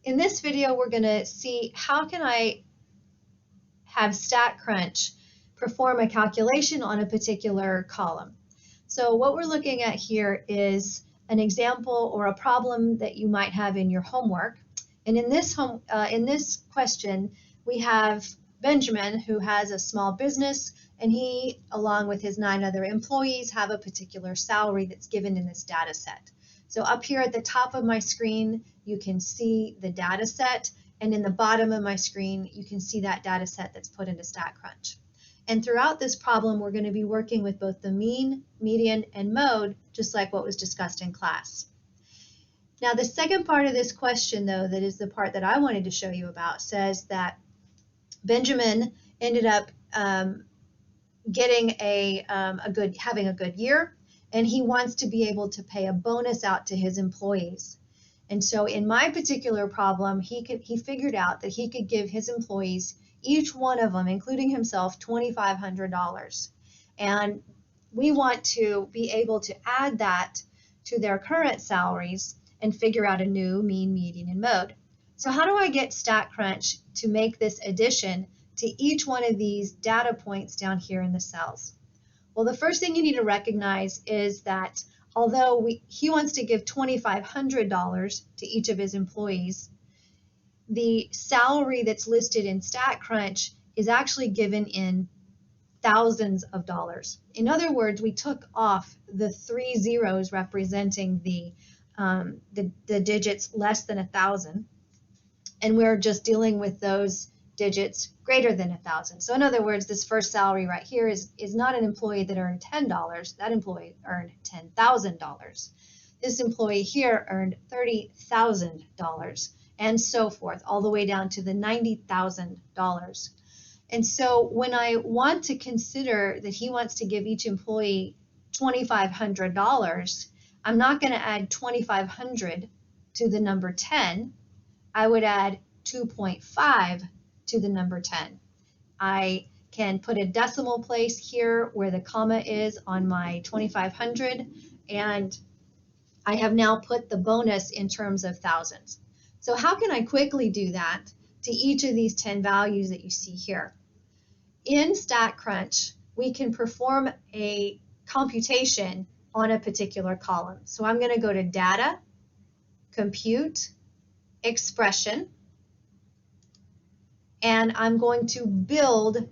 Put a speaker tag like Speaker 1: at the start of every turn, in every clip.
Speaker 1: In this video, we're going to see how can I have StatCrunch perform a calculation on a particular column. So what we're looking at here is an example or a problem that you might have in your homework. And in this question, we have Benjamin, who has a small business, and he, along with his 9 other employees, have a particular salary that's given in this data set. So up here at the top of my screen, you can see the data set, and in the bottom of my screen, you can see that data set that's put into StatCrunch. And throughout this problem, we're going to be working with both the mean, median, and mode, just like what was discussed in class. Now, the second part of this question, though, that is the part that I wanted to show you about, says that Benjamin ended up getting having a good year, and he wants to be able to pay a bonus out to his employees. And so in my particular problem, he figured out that he could give his employees, each one of them, including himself, $2,500. And we want to be able to add that to their current salaries and figure out a new mean, median, and mode. So how do I get StatCrunch to make this addition to each one of these data points down here in the cells? Well, the first thing you need to recognize is that although he wants to give $2,500 to each of his employees, the salary that's listed in StatCrunch is actually given in thousands of dollars. In other words, we took off the 3 zeros representing the digits less than 1,000, and we're just dealing with those digits greater than 1,000. So in other words, this first salary right here is not an employee that earned $10. That employee earned $10,000. This employee here earned $30,000, and so forth, all the way down to the $90,000. And so when I want to consider that he wants to give each employee $2,500, I'm not going to add 2,500 to the number 10. I would add 2.5 to the number 10. I can put a decimal place here where the comma is on my 2,500, and I have now put the bonus in terms of thousands. So how can I quickly do that to each of these 10 values that you see here? In StatCrunch, we can perform a computation on a particular column. So I'm going to go to Data, Compute, Expression, and I'm going to build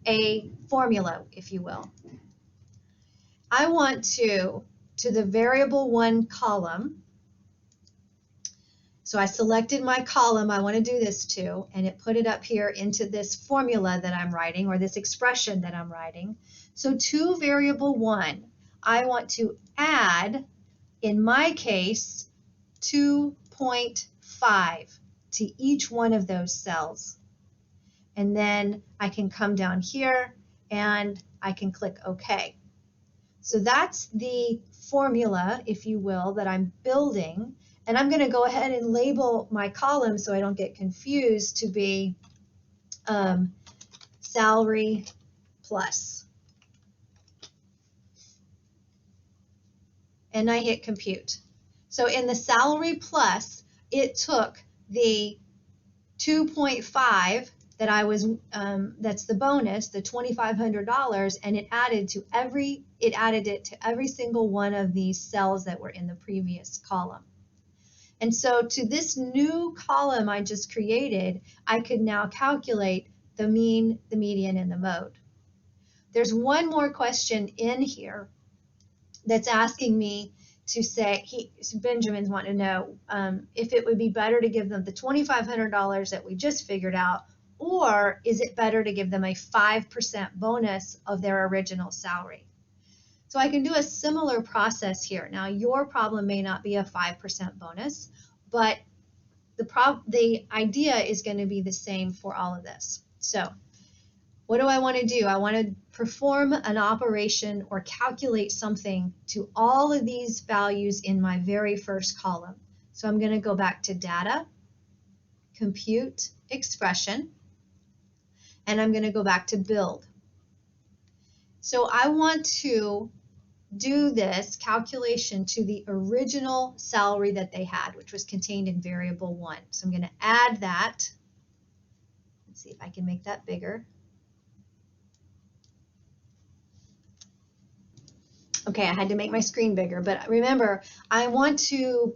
Speaker 1: a formula, if you will. I want to the variable 1 column, so I selected my column I want to do this to, and it put it up here into this formula that I'm writing, or this expression that I'm writing. So to variable 1, I want to add, in my case, 2.5 to each one of those cells. And then I can come down here and I can click OK. So that's the formula, if you will, that I'm building. And I'm going to go ahead and label my column so I don't get confused to be salary plus. And I hit compute. So in the salary plus, it took the 2.5 that I was, that's the bonus, the $2,500, and it added it to every single one of these cells that were in the previous column. And so to this new column I just created, I could now calculate the mean, the median, and the mode. There's one more question in here that's asking me to say, Benjamin's wanting to know if it would be better to give them the $2,500 that we just figured out, or is it better to give them a 5% bonus of their original salary? So I can do a similar process here. Now, your problem may not be a 5% bonus, but the idea is going to be the same for all of this. So what do I want to do? I want to perform an operation or calculate something to all of these values in my very first column. So I'm going to go back to Data, Compute, Expression, and I'm going to go back to Build. So I want to do this calculation to the original salary that they had, which was contained in variable 1. So I'm going to add that. Let's see if I can make that bigger. Okay, I had to make my screen bigger, but remember, I want to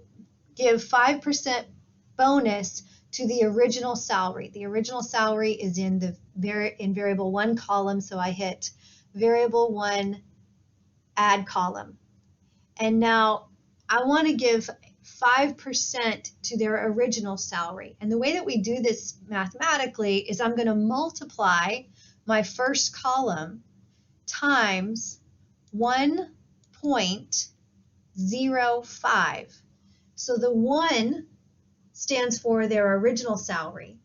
Speaker 1: give 5% bonus to the original salary. The original salary is in the variable 1 column, so I hit variable 1 add column. And now I want to give 5% to their original salary. And the way that we do this mathematically is I'm going to multiply my first column times 1.05. So the 1 stands for their original salary,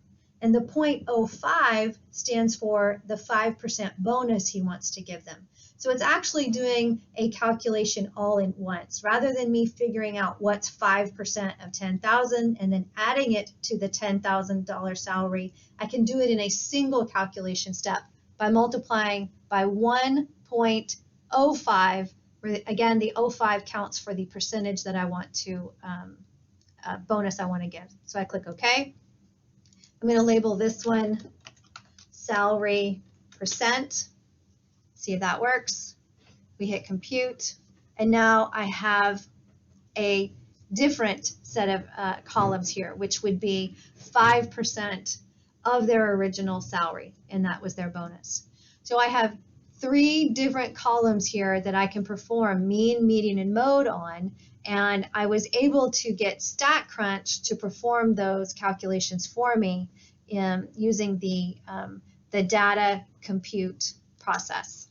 Speaker 1: and the 0.05 stands for the 5% bonus he wants to give them. So it's actually doing a calculation all in once. Rather than me figuring out what's 5% of 10,000 and then adding it to the $10,000 salary, I can do it in a single calculation step by multiplying by 1.05, where again the 0.05 counts for the percentage that I want to bonus I want to give. So I click OK. I'm going to label this one salary percent. See if that works. We hit compute, and now I have a different set of columns here, which would be 5% of their original salary, and that was their bonus. So I have 3 different columns here that I can perform mean, median, and mode on, and I was able to get StatCrunch to perform those calculations for me using the data compute process.